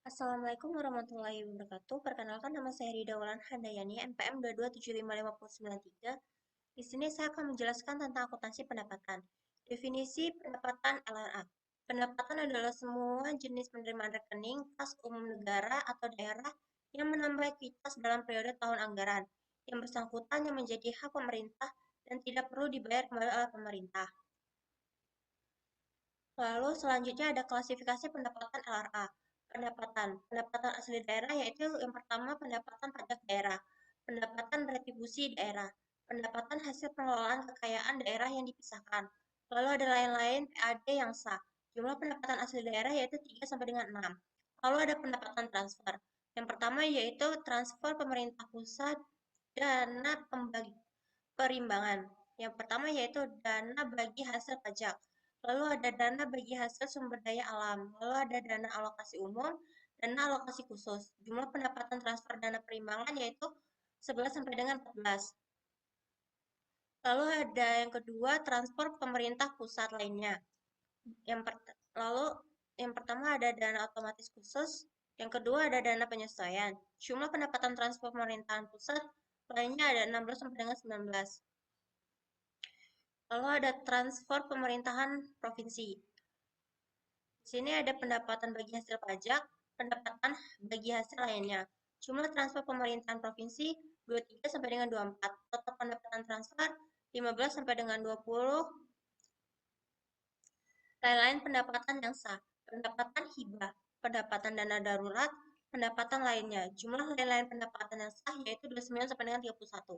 Assalamualaikum warahmatullahi wabarakatuh. Perkenalkan nama saya Rida Wulan Handayani, NPM 2275593. Di sini saya akan menjelaskan tentang akuntansi pendapatan. Definisi pendapatan LRA. Pendapatan adalah semua jenis penerimaan rekening kas umum negara atau daerah yang menambah ekuitas dalam periode tahun anggaran, yang bersangkutan yang menjadi hak pemerintah dan tidak perlu dibayar kembali oleh pemerintah. Lalu selanjutnya ada klasifikasi pendapatan LRA. Pendapatan asli daerah yaitu yang pertama pendapatan pajak daerah, pendapatan retribusi daerah, pendapatan hasil pengelolaan kekayaan daerah yang dipisahkan. Lalu ada lain-lain PAD yang sah. Jumlah pendapatan asli daerah yaitu 3 sampai dengan 6. Lalu ada pendapatan transfer. Yang pertama yaitu transfer pemerintah pusat dana perimbangan. Yang pertama yaitu dana bagi hasil pajak. Lalu ada dana bagi hasil sumber daya alam. Lalu ada dana alokasi umum, dana alokasi khusus. Jumlah pendapatan transfer dana perimbangan yaitu 11 sampai dengan 14. Lalu ada yang kedua, transfer pemerintah pusat lainnya. Lalu yang pertama ada dana otomatis khusus, yang kedua ada dana penyesuaian. Jumlah pendapatan transfer pemerintahan pusat lainnya ada 16 sampai dengan 19. Lalu ada transfer pemerintahan provinsi. Di sini ada pendapatan bagi hasil pajak, pendapatan bagi hasil lainnya. Jumlah transfer pemerintahan provinsi 23 sampai dengan 24. Total pendapatan transfer 15 sampai dengan 20. Lain-lain pendapatan yang sah. Pendapatan hibah, pendapatan dana darurat, pendapatan lainnya. Jumlah lain-lain pendapatan yang sah yaitu 29 sampai dengan 31.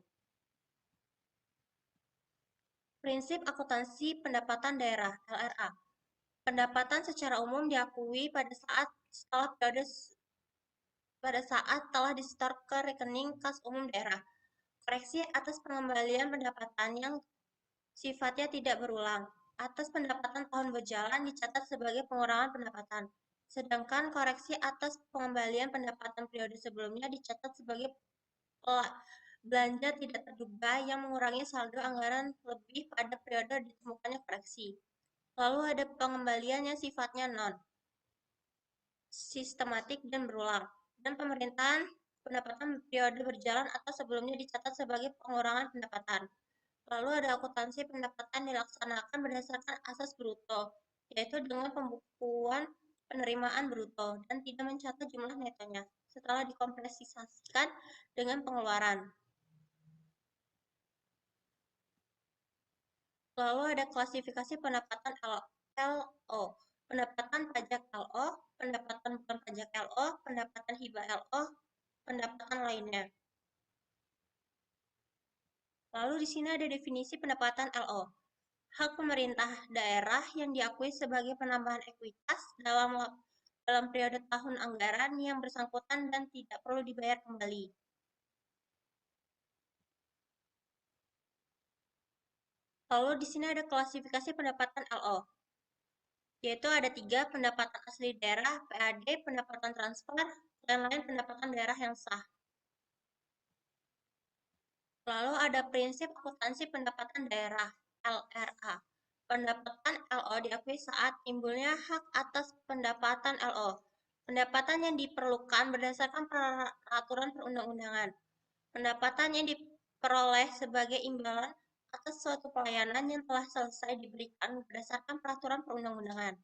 Prinsip akuntansi pendapatan daerah (LRA). Pendapatan secara umum diakui pada saat telah disetor ke rekening kas umum daerah. Koreksi atas pengembalian pendapatan yang sifatnya tidak berulang atas pendapatan tahun berjalan dicatat sebagai pengurangan pendapatan, sedangkan koreksi atas pengembalian pendapatan periode sebelumnya dicatat sebagai belanja tidak terduga yang mengurangi saldo anggaran lebih pada periode ditemukannya koreksi. Lalu ada pengembalian yang sifatnya non-sistematik dan berulang, dan pemerintahan pendapatan periode berjalan atau sebelumnya dicatat sebagai pengurangan pendapatan. Lalu ada akuntansi pendapatan dilaksanakan berdasarkan asas bruto, yaitu dengan pembukuan penerimaan bruto dan tidak mencatat jumlah netonya setelah dikompresisikan dengan pengeluaran. Lalu ada klasifikasi pendapatan LO, pendapatan pajak LO, pendapatan bukan pajak LO, pendapatan hibah LO, pendapatan lainnya. Lalu di sini ada definisi pendapatan LO. Hak pemerintah daerah yang diakui sebagai penambahan ekuitas dalam periode tahun anggaran yang bersangkutan dan tidak perlu dibayar kembali. Lalu di sini ada klasifikasi pendapatan LO, yaitu ada 3, pendapatan asli daerah, PAD, pendapatan transfer, dan lain pendapatan daerah yang sah. Lalu ada prinsip akuntansi pendapatan daerah, LRA. Pendapatan LO diakui saat timbulnya hak atas pendapatan LO. Pendapatan yang diperlukan berdasarkan peraturan perundang-undangan. Pendapatan yang diperoleh sebagai imbalan atas suatu pelayanan yang telah selesai diberikan berdasarkan peraturan perundang-undangan.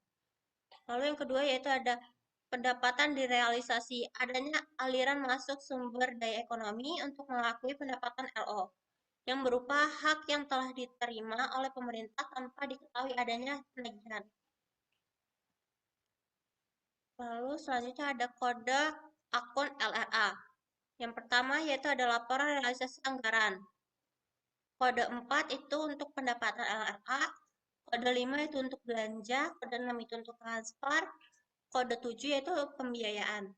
Lalu yang kedua yaitu ada pendapatan direalisasi, adanya aliran masuk sumber daya ekonomi untuk mengakui pendapatan LO, yang berupa hak yang telah diterima oleh pemerintah tanpa diketahui adanya penagihan. Lalu selanjutnya ada kode akun LRA. Yang pertama yaitu ada laporan realisasi anggaran. Kode 4 itu untuk pendapatan LRA, kode 5 itu untuk belanja, kode 6 itu untuk transfer, kode 7 yaitu pembiayaan.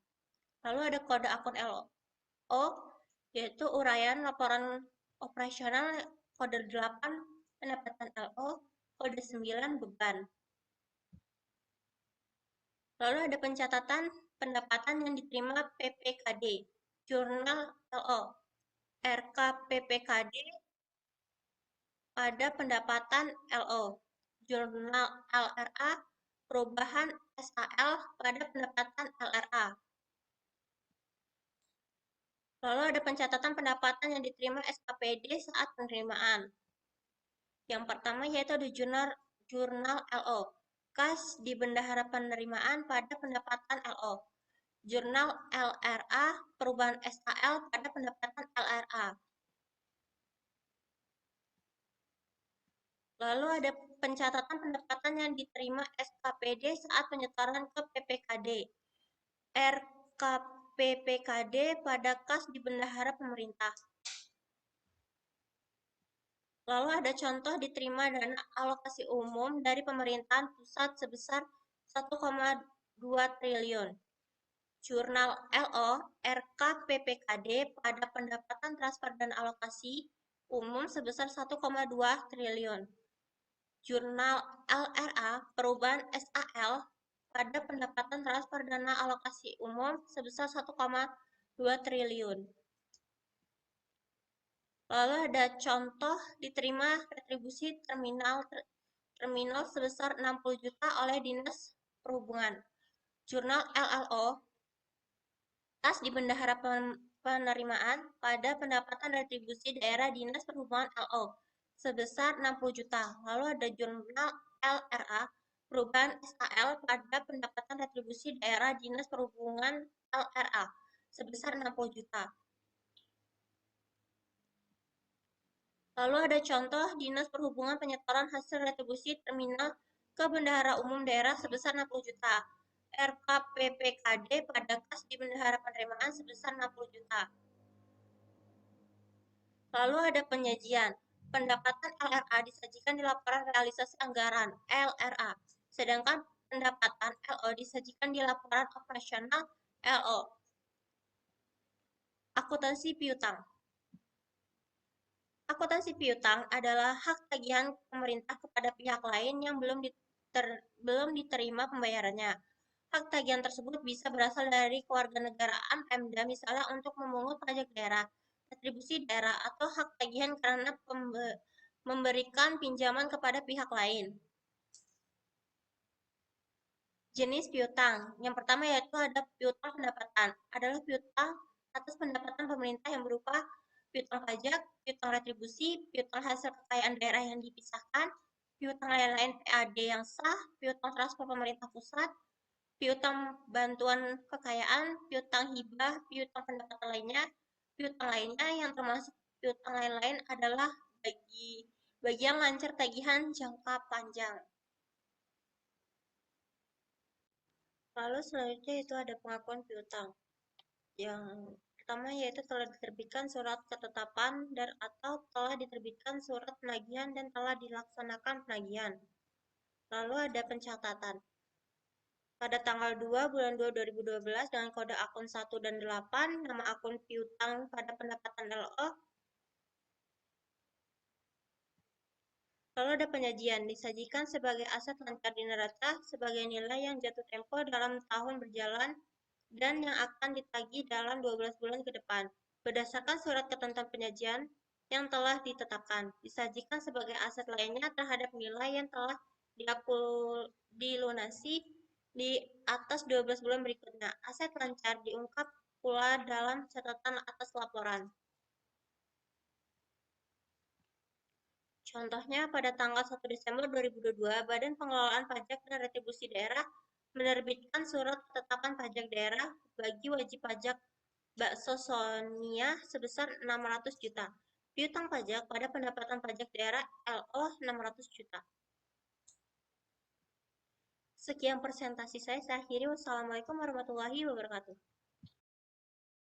Lalu ada kode akun LO, yaitu uraian laporan operasional, kode 8 pendapatan LO, kode 9 beban. Lalu ada pencatatan pendapatan yang diterima PPKD, jurnal LO, RKPPKD pada pendapatan LO, jurnal LRA, perubahan SAL pada pendapatan LRA. Lalu ada pencatatan pendapatan yang diterima SKPD saat penerimaan. Yang pertama yaitu ada jurnal LO, kas di bendahara penerimaan pada pendapatan LO. Jurnal LRA, perubahan SAL pada pendapatan LRA. Lalu ada pencatatan pendapatan yang diterima SKPD saat penyetoran ke PPKD. RKPPKD pada kas di bendahara pemerintah. Lalu ada contoh diterima dana alokasi umum dari pemerintahan pusat sebesar 1,2 triliun. Jurnal LO RKPPKD pada pendapatan transfer dan alokasi umum sebesar 1,2 triliun. Jurnal LRA perubahan SAL pada pendapatan transfer dana alokasi umum sebesar 1,2 triliun. Lalu ada contoh diterima retribusi terminal sebesar 60 juta oleh Dinas Perhubungan. Jurnal LLO kas di bendahara penerimaan pada pendapatan retribusi daerah Dinas Perhubungan LO sebesar 60 juta. Lalu ada jurnal LRA perubahan SAL pada pendapatan retribusi daerah Dinas Perhubungan LRA sebesar 60 juta. Lalu ada contoh Dinas Perhubungan penyetoran hasil retribusi terminal ke Bendahara Umum Daerah sebesar 60 juta. RKPPKD pada kas di Bendahara Penerimaan sebesar 60 juta. Lalu ada penyajian. Pendapatan LRA disajikan di laporan realisasi anggaran LRA, sedangkan pendapatan LO disajikan di laporan operasional LO. Akuntansi piutang. Akuntansi piutang adalah hak tagihan pemerintah kepada pihak lain yang belum diterima pembayarannya. Hak tagihan tersebut bisa berasal dari kewarganegaraan Pemda, misalnya untuk memungut pajak daerah, retribusi daerah, atau hak tagihan karena memberikan pinjaman kepada pihak lain. Jenis piutang. Yang pertama yaitu ada piutang pendapatan. Adalah piutang atas pendapatan pemerintah yang berupa piutang pajak, piutang retribusi, piutang hasil kekayaan daerah yang dipisahkan, piutang lain-lain PAD yang sah, piutang transfer pemerintah pusat, piutang bantuan kekayaan, piutang hibah, piutang pendapatan lainnya. Piutang lainnya yang termasuk piutang lain-lain adalah bagian lancar tagihan jangka panjang. Lalu selanjutnya itu ada pengakuan piutang. Yang pertama yaitu telah diterbitkan surat ketetapan dan atau telah diterbitkan surat penagihan dan telah dilaksanakan penagihan. Lalu ada pencatatan. Pada tanggal 2 bulan 2 2012 dengan kode akun 1 dan 8, nama akun piutang pada pendapatan LO. Lalu ada penyajian, disajikan sebagai aset lancar di neraca sebagai nilai yang jatuh tempo dalam tahun berjalan dan yang akan ditagih dalam 12 bulan ke depan. Berdasarkan surat ketentuan penyajian yang telah ditetapkan, disajikan sebagai aset lainnya terhadap nilai yang telah dilunasi di atas 12 bulan berikutnya. Aset lancar diungkap pula dalam catatan atas laporan. Contohnya, pada tanggal 1 Desember 2022, Badan Pengelolaan Pajak dan Retribusi Daerah menerbitkan surat ketetapan pajak daerah bagi wajib pajak Bakso Sonia sebesar 600 juta. Piutang pajak pada pendapatan pajak daerah LO 600 juta. Sekian presentasi saya akhiri. Wassalamualaikum warahmatullahi wabarakatuh.